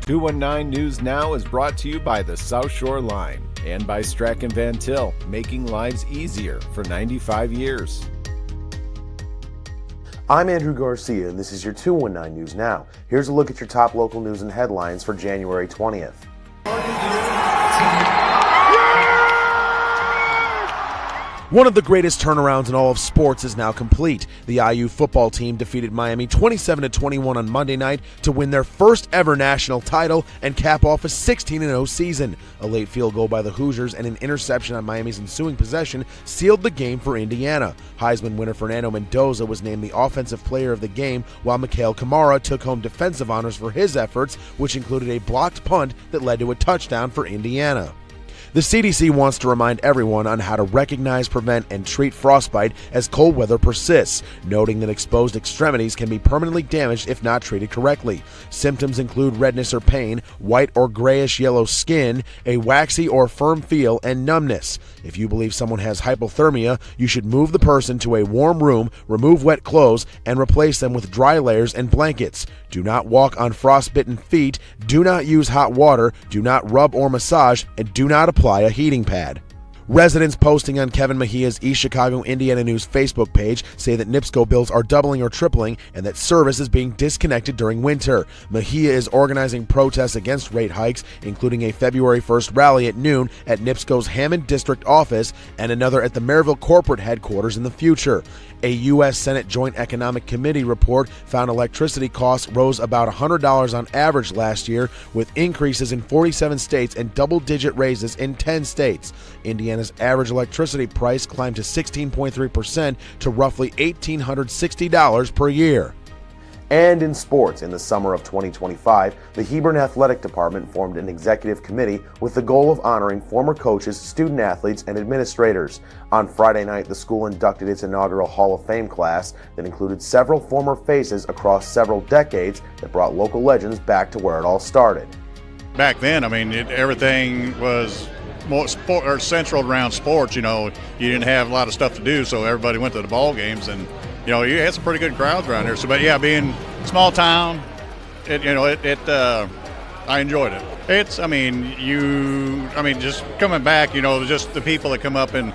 219 News Now is brought to you by the South Shore Line and by Strachan Van Til, making lives easier for 95 years. I'm Andrew Garcia, and this is your 219 News Now. Here's a look at your top local news and headlines for January 20th. One of the greatest turnarounds in all of sports is now complete. The IU football team defeated Miami 27-21 on Monday night to win their first ever national title and cap off a 16-0 season. A late field goal by the Hoosiers and an interception on Miami's ensuing possession sealed the game for Indiana. Heisman winner Fernando Mendoza was named the offensive player of the game, while Mikhail Kamara took home defensive honors for his efforts, which included a blocked punt that led to a touchdown for Indiana. The CDC wants to remind everyone on how to recognize, prevent, and treat frostbite as cold weather persists, noting that exposed extremities can be permanently damaged if not treated correctly. Symptoms include redness or pain, white or grayish yellow skin, a waxy or firm feel, and numbness. If you believe someone has hypothermia, you should move the person to a warm room, remove wet clothes, and replace them with dry layers and blankets. Do not walk on frostbitten feet, do not use hot water, do not rub or massage, and do not apply a heating pad. Residents posting on Kevin Mejia's East Chicago, Indiana News Facebook page say that NIPSCO bills are doubling or tripling and that service is being disconnected during winter. Mejia is organizing protests against rate hikes, including a February 1st rally at noon at NIPSCO's Hammond District office and another at the Maryville corporate headquarters in the future. A U.S. Senate Joint Economic Committee report found electricity costs rose about $100 on average last year, with increases in 47 states and double-digit raises in 10 states. Indiana's average electricity price climbed to 16.3% to roughly $1,860 per year. And in sports, in the summer of 2025, the Hebron Athletic Department formed an executive committee with the goal of honoring former coaches, student athletes, and administrators. On Friday night, the school inducted its inaugural Hall of Fame class that included several former faces across several decades that brought local legends back to where it all started. Back then, everything was more central around sports. You didn't have a lot of stuff to do, so everybody went to the ball games, and you had some pretty good crowds around here. So, but yeah, being small town, I enjoyed it. Just coming back, just the people that come up and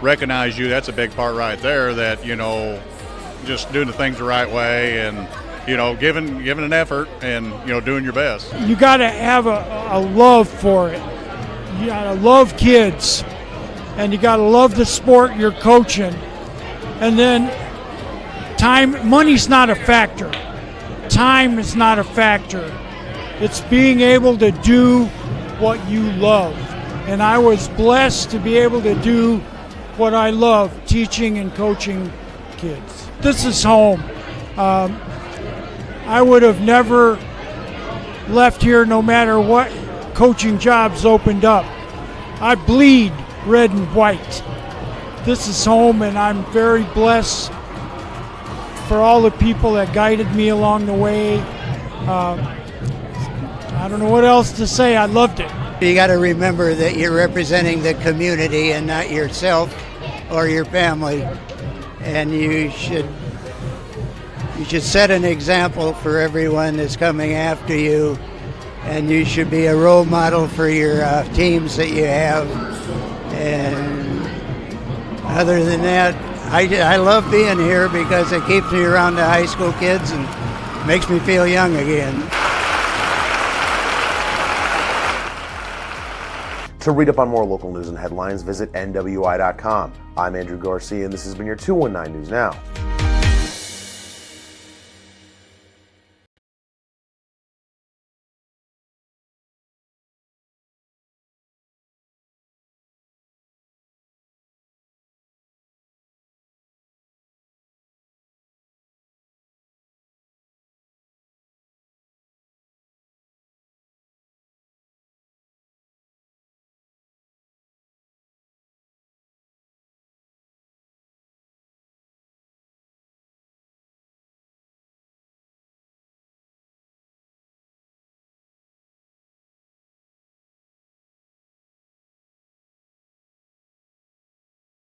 recognize you, that's a big part right there. That just doing the things the right way and giving an effort and doing your best. You got to have a love for it. You got to love kids, and you got to love the sport you're coaching, and then. Money's not a factor. Time is not a factor. It's being able to do what you love. And I was blessed to be able to do what I love, teaching and coaching kids. This is home. I would have never left here no matter what coaching jobs opened up. I bleed red and white. This is home, and I'm very blessed for all the people that guided me along the way. I don't know what else to say. I loved it. You got to remember that you're representing the community and not yourself or your family, and you should set an example for everyone that's coming after you, and you should be a role model for your teams that you have. And other than that, I love being here because it keeps me around the high school kids and makes me feel young again. To read up on more local news and headlines, visit NWI.com. I'm Andrew Garcia, and this has been your 219 News Now.